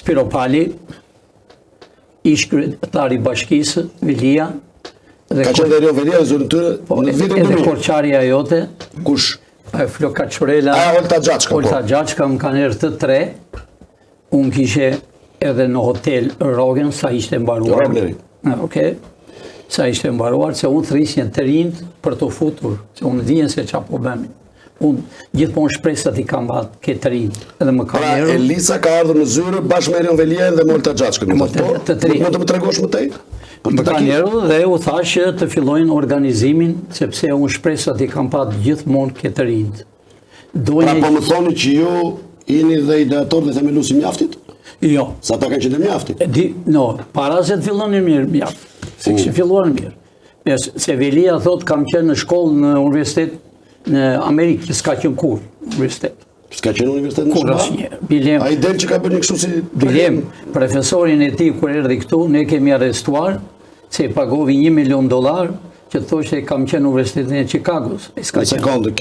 Spiro Pali, ish kryetari i bashkisë, Vilia. Ka qenë dhe Rion Velia në zonën tyre në vitin 2000. Edhe porçarja jote. Kush? Flo Kaçurela. Olta Gjaçka. Olta Gjaçka më kanë erë të tre. Unë kishe edhe në hotel Rogen, sa ishte mbaruar. Rogleri. Okej. Sa ishte mbaruar, se unë thrisjen të rinjt për të futur, se unë dijen se qa po bëmi. Unë gjithmonë shpresat i kam batë këtë rinjt, edhe më ka njerë. Pra Elisa ka ardhur në Zyre bashkë me Rion Velia dhe Olta Gjaçkën. Mund të më tregosh më tej? Më ka njerë dhe u thashë të fillojnë organizimin, sepse unë shpresat i kam patë gjithmonë këtë rinjt. Pra po më thoni që ju jeni dhe ideator dhe themeluesi mjaftit? Jo. Sa ta kanë qenë mjaftit? Para se të fillonin mirë mjaft. Se kështë filluar mirë. Se Velia thot kam qenë në shkollë në universitet në Amerikë, s'ka qenë kur universitet. S'ka qenë universitet në shkollë? Bilem. A i del që ka bërë një kështu si... Bilem, profesorin e ti kur erdhi këtu, ne kemi arrestuar, se pagovi $1 milion, që thoshte kam qenë në Universitetin e Chicagos. Në sekundë,